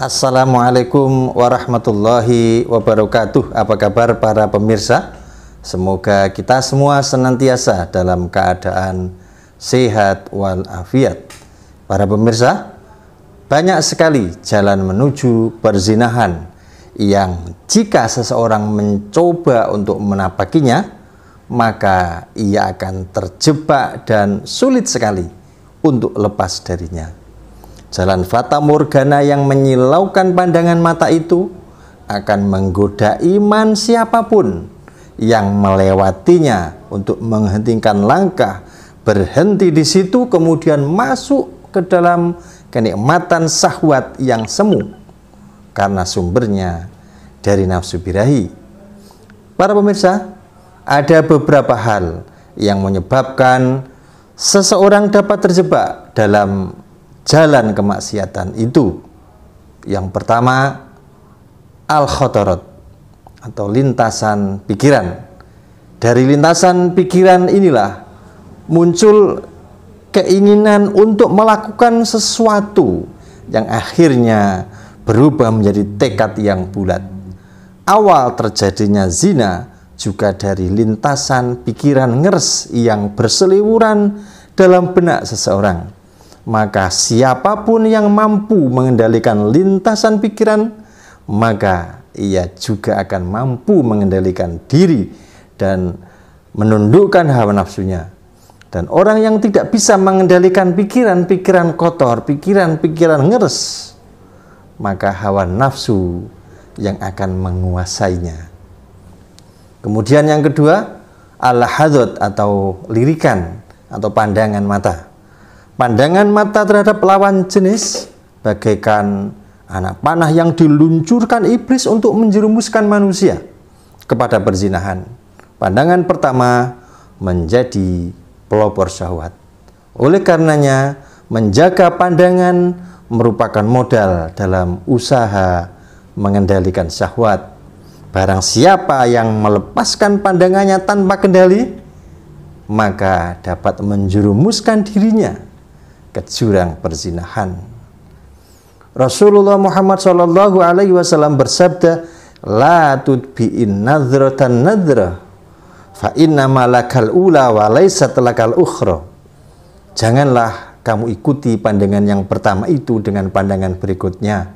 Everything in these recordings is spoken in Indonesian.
Assalamualaikum warahmatullahi wabarakatuh. Apa kabar para pemirsa? Semoga kita semua senantiasa dalam keadaan sehat walafiat. Para pemirsa, banyak sekali jalan menuju perzinahan yang jika seseorang mencoba untuk menapakinya, maka ia akan terjebak dan sulit sekali untuk lepas darinya. Jalan fata morgana yang menyilaukan pandangan mata itu akan menggoda iman siapapun yang melewatinya untuk menghentikan langkah, berhenti di situ kemudian masuk ke dalam kenikmatan syahwat yang semu karena sumbernya dari nafsu birahi. Para pemirsa, ada beberapa hal yang menyebabkan seseorang dapat terjebak dalam jalan kemaksiatan itu. Yang pertama, al-khotorot atau lintasan pikiran. Dari lintasan pikiran inilah muncul keinginan untuk melakukan sesuatu yang akhirnya berubah menjadi tekad yang bulat. Awal terjadinya zina juga dari lintasan pikiran ngeres yang berseliweran dalam benak seseorang. Maka siapapun yang mampu mengendalikan lintasan pikiran, maka ia juga akan mampu mengendalikan diri dan menundukkan hawa nafsunya. Dan orang yang tidak bisa mengendalikan pikiran-pikiran kotor, pikiran-pikiran ngeres, maka hawa nafsu yang akan menguasainya. Kemudian yang kedua, al-hadot atau lirikan atau pandangan mata. Pandangan mata terhadap lawan jenis bagaikan anak panah yang diluncurkan iblis untuk menjerumuskan manusia kepada perzinahan. Pandangan pertama menjadi pelopor syahwat. Oleh karenanya, menjaga pandangan merupakan modal dalam usaha mengendalikan syahwat. Barang siapa yang melepaskan pandangannya tanpa kendali, maka dapat menjerumuskan dirinya ke jurang perzinahan. Rasulullah Muhammad SAW bersabda, la tudbi'in nadhratan nadhrah fa inna malakal ula wa laysat lakal ukhra. Janganlah kamu ikuti pandangan yang pertama itu dengan pandangan berikutnya.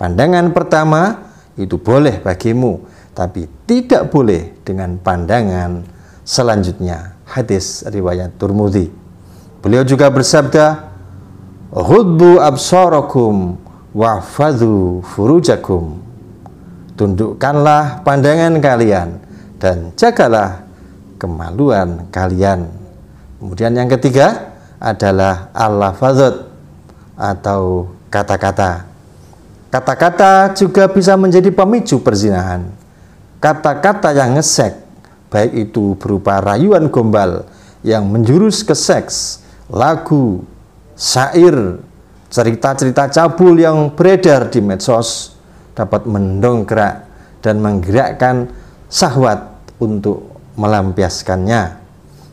Pandangan pertama itu boleh bagimu, tapi tidak boleh dengan pandangan selanjutnya. Hadis riwayat Tirmidzi. Beliau juga bersabda, "Ghuddu absarakum wahfadhu furujakum." Tundukkanlah pandangan kalian dan jagalah kemaluan kalian. Kemudian yang ketiga adalah al-lafazat atau kata-kata. Kata-kata juga bisa menjadi pemicu perzinahan. Kata-kata yang ngesek, baik itu berupa rayuan gombal yang menjurus ke seks, lagu, syair, cerita-cerita cabul yang beredar di medsos dapat mendongkrak dan menggerakkan syahwat untuk melampiaskannya.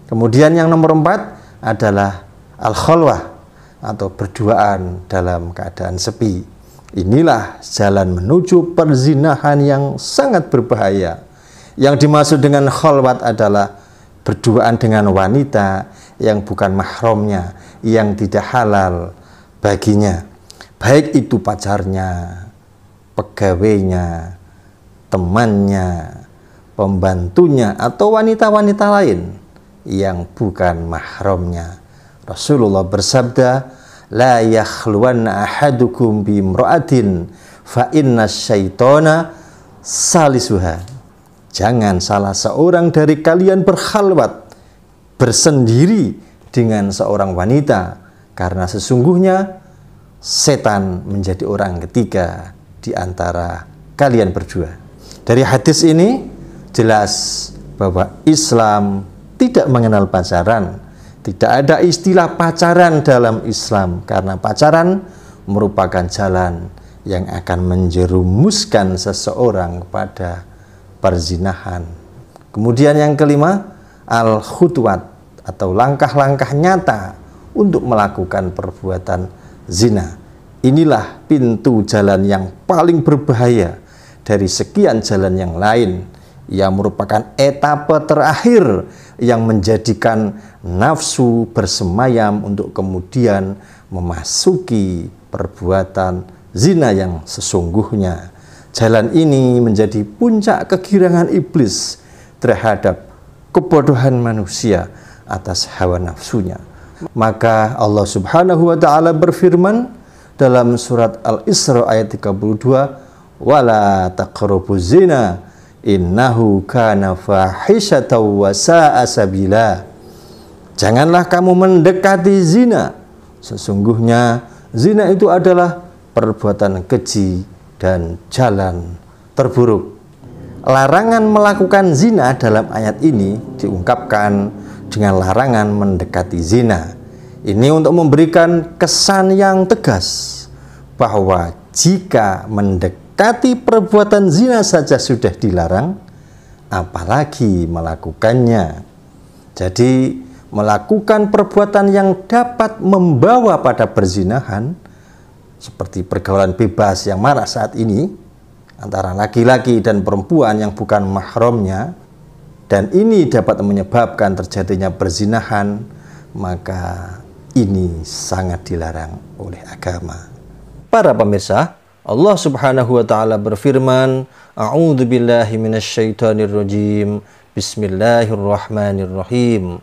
Kemudian yang nomor 4 adalah al-khalwah atau berduaan dalam keadaan sepi. Inilah jalan menuju perzinahan yang sangat berbahaya. Yang dimaksud dengan khalwat adalah berduaan dengan wanita yang bukan mahramnya, yang tidak halal baginya, baik itu pacarnya, pegawainya, temannya, pembantunya, atau wanita-wanita lain yang bukan mahramnya. Rasulullah bersabda, la yakhluwanna ahadukum bi imra'atin fa inna syaitana salisuha. Jangan salah seorang dari kalian berkhalwat, bersendiri dengan seorang wanita, karena sesungguhnya setan menjadi orang ketiga di antara kalian berdua. Dari hadis ini jelas bahwa Islam tidak mengenal pacaran. Tidak ada istilah pacaran dalam Islam, karena pacaran merupakan jalan yang akan menjerumuskan seseorang kepada perzinahan. Kemudian yang kelima, al-khutwat atau langkah-langkah nyata untuk melakukan perbuatan zina. Inilah pintu jalan yang paling berbahaya dari sekian jalan yang lain. Ia merupakan etapa terakhir yang menjadikan nafsu bersemayam untuk kemudian memasuki perbuatan zina yang sesungguhnya. Jalan ini menjadi puncak kegirangan iblis terhadap kebodohan manusia atas hawa nafsunya. Maka Allah Subhanahu wa taala berfirman dalam surat Al-Isra ayat 32, "Wala taqrabuz zina innahu kana fahisyatan wa sa'a sabila." Janganlah kamu mendekati zina. Sesungguhnya zina itu adalah perbuatan keji dan jalan terburuk. Larangan melakukan zina dalam ayat ini diungkapkan dengan larangan mendekati zina. Ini untuk memberikan kesan yang tegas bahwa jika mendekati perbuatan zina saja sudah dilarang, apalagi melakukannya. Jadi melakukan perbuatan yang dapat membawa pada perzinahan, seperti pergaulan bebas yang marak saat ini antara laki-laki dan perempuan yang bukan mahramnya, dan ini dapat menyebabkan terjadinya perzinahan, maka ini sangat dilarang oleh agama. Para pemirsa, Allah Subhanahu wa taala berfirman, "A'udzubillahi minasyaitonirrajim. Bismillahirrahmanirrahim.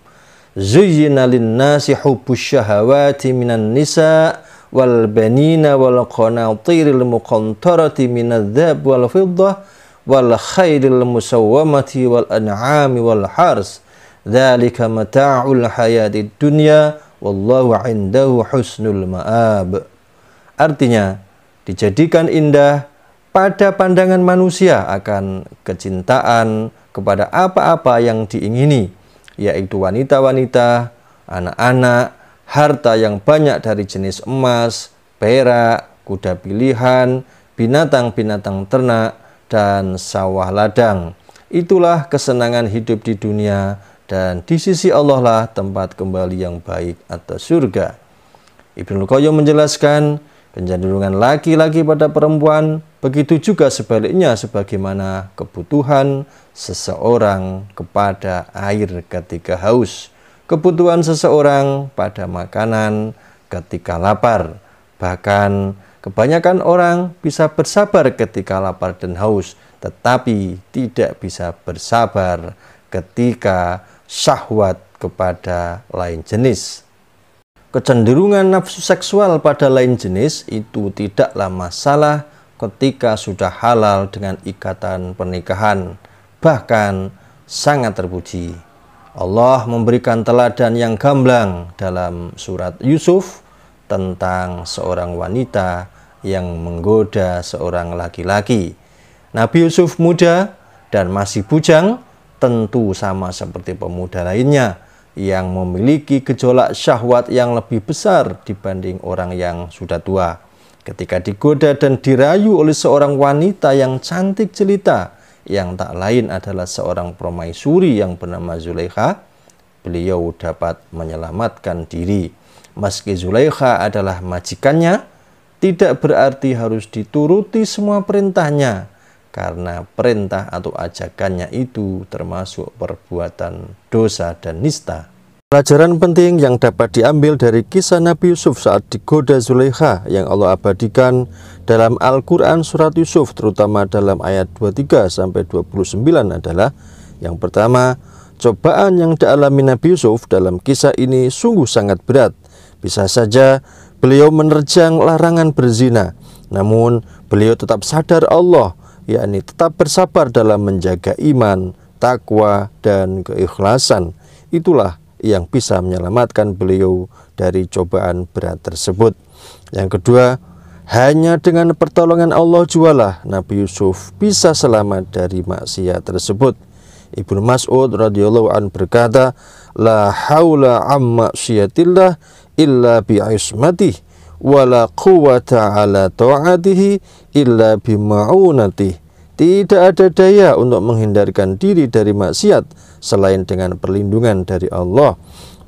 Zuyyina lin-nasi hubbus syahawati minan nisa wal banina wal qanatiril muqantarati minadz-dzahab wal fiddah wal khairil musawwamati wal an'ami wal hars. Dzalika mata'ul hayatid dunya wallahu 'indahu husnul ma'ab." Artinya, dijadikan indah pada pandangan manusia akan kecintaan kepada apa-apa yang diingini, yaitu wanita-wanita, anak-anak, harta yang banyak dari jenis emas, perak, kuda pilihan, binatang-binatang ternak, dan sawah ladang. Itulah kesenangan hidup di dunia, dan di sisi Allah lah tempat kembali yang baik atau surga. Ibnul Qayyim menjelaskan, kecenderungan laki-laki pada perempuan, begitu juga sebaliknya sebagaimana kebutuhan seseorang kepada air ketika haus, kebutuhan seseorang pada makanan ketika lapar. Bahkan kebanyakan orang bisa bersabar ketika lapar dan haus, tetapi tidak bisa bersabar ketika syahwat kepada lain jenis. Kecenderungan nafsu seksual pada lain jenis itu tidaklah masalah ketika sudah halal dengan ikatan pernikahan, bahkan sangat terpuji. Allah memberikan teladan yang gamblang dalam surat Yusuf tentang seorang wanita yang menggoda seorang laki-laki. Nabi Yusuf muda dan masih bujang, tentu sama seperti pemuda lainnya yang memiliki gejolak syahwat yang lebih besar dibanding orang yang sudah tua. Ketika digoda dan dirayu oleh seorang wanita yang cantik jelita, yang tak lain adalah seorang permaisuri yang bernama Zulaikha, beliau dapat menyelamatkan diri. Meski Zulaikha adalah majikannya, tidak berarti harus dituruti semua perintahnya, karena perintah atau ajakannya itu termasuk perbuatan dosa dan nista. Pelajaran penting yang dapat diambil dari kisah Nabi Yusuf saat digoda Zulaikha yang Allah abadikan dalam Al-Quran surat Yusuf, terutama dalam ayat 23-29 adalah: yang pertama, cobaan yang dialami Nabi Yusuf dalam kisah ini sungguh sangat berat. Bisa saja beliau menerjang larangan berzina, namun beliau tetap sadar Allah, yakni tetap bersabar dalam menjaga iman, takwa, dan keikhlasan. Itulah yang bisa menyelamatkan beliau dari cobaan berat tersebut. Yang kedua, hanya dengan pertolongan Allah jualah Nabi Yusuf bisa selamat dari maksiat tersebut. Ibnu Mas'ud radhiyallahu an berkata, "La haula amma syiatillah illa bi'ismatih wa la quwwata ala ta'atihi illa bima'unatih." Tidak ada daya untuk menghindarkan diri dari maksiat selain dengan perlindungan dari Allah,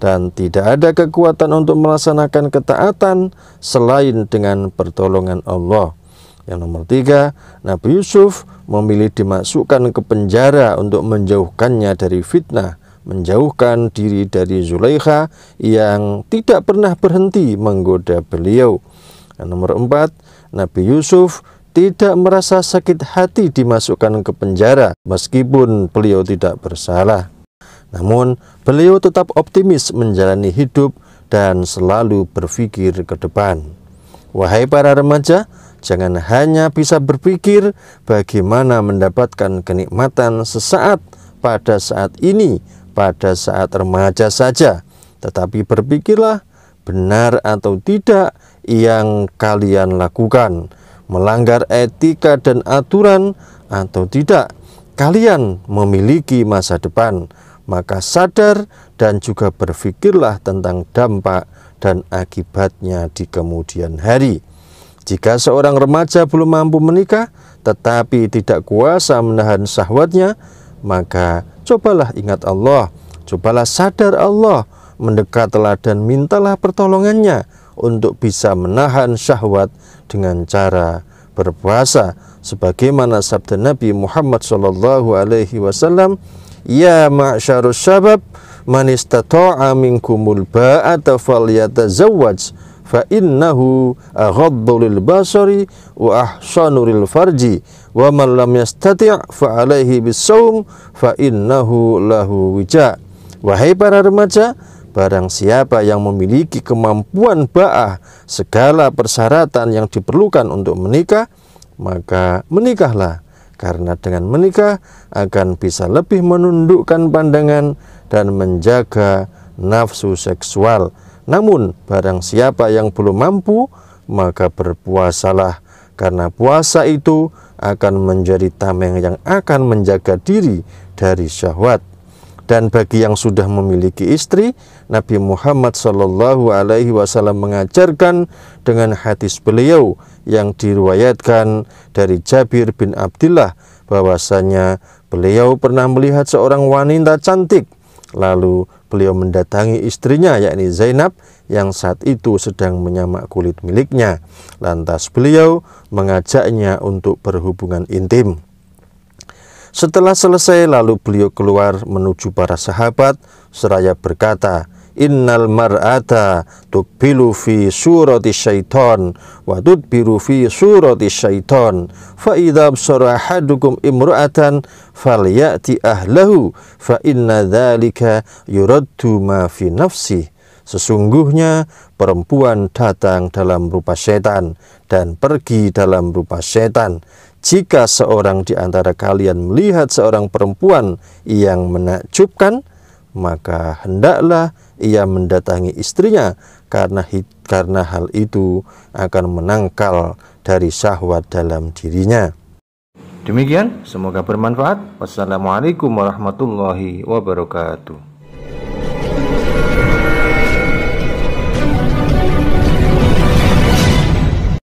dan tidak ada kekuatan untuk melaksanakan ketaatan selain dengan pertolongan Allah. Yang nomor 3, Nabi Yusuf memilih dimasukkan ke penjara untuk menjauhkannya dari fitnah, menjauhkan diri dari Zulaikha yang tidak pernah berhenti menggoda beliau. Yang nomor 4, Nabi Yusuf tidak merasa sakit hati dimasukkan ke penjara meskipun beliau tidak bersalah. Namun beliau tetap optimis menjalani hidup dan selalu berpikir ke depan. Wahai para remaja, jangan hanya bisa berpikir bagaimana mendapatkan kenikmatan sesaat pada saat ini, pada saat remaja saja, tetapi berpikirlah benar atau tidak yang kalian lakukan, melanggar etika dan aturan atau tidak. Kalian memiliki masa depan, maka sadar dan juga berpikirlah tentang dampak dan akibatnya di kemudian hari. Jika seorang remaja belum mampu menikah tetapi tidak kuasa menahan syahwatnya, maka cobalah ingat Allah, cobalah sadar Allah, mendekatlah dan mintalah pertolongannya untuk bisa menahan syahwat dengan cara berpuasa, sebagaimana sabda Nabi Muhammad SAW, ya ma'syarus syabab, man istata'a minkumul ba'ata falyatazawwaj fa innahu aghaddu lil basari wa ahsanu lil farji wa man lam yastati' fa alaihi bisawm fa innahu lahu wija. Wahai para remaja, barang siapa yang memiliki kemampuan ba'ah segala persyaratan yang diperlukan untuk menikah, maka menikahlah, karena dengan menikah akan bisa lebih menundukkan pandangan dan menjaga nafsu seksual. Namun barang siapa yang belum mampu, maka berpuasalah, karena puasa itu akan menjadi tameng yang akan menjaga diri dari syahwat. Dan bagi yang sudah memiliki istri, Nabi Muhammad SAW mengajarkan dengan hadis beliau yang diriwayatkan dari Jabir bin Abdullah, bahwasanya beliau pernah melihat seorang wanita cantik. Lalu beliau mendatangi istrinya, yakni Zainab, yang saat itu sedang menyamak kulit miliknya. Lantas beliau mengajaknya untuk berhubungan intim. Setelah selesai, lalu beliau keluar menuju para sahabat seraya berkata, innal mar'ata tukbilu fi surati syaitan wa tudbiru fi surati syaitan fa idza absara ahadukum imra'atan falyati ahlahu fa inna dzalika yuraddu ma fi nafsi. Sesungguhnya perempuan datang dalam rupa setan dan pergi dalam rupa setan. Jika seorang di antara kalian melihat seorang perempuan yang menakjubkan, maka hendaklah ia mendatangi istrinya, karena hal itu akan menangkal dari syahwat dalam dirinya. Demikian, semoga bermanfaat. Wassalamualaikum warahmatullahi wabarakatuh.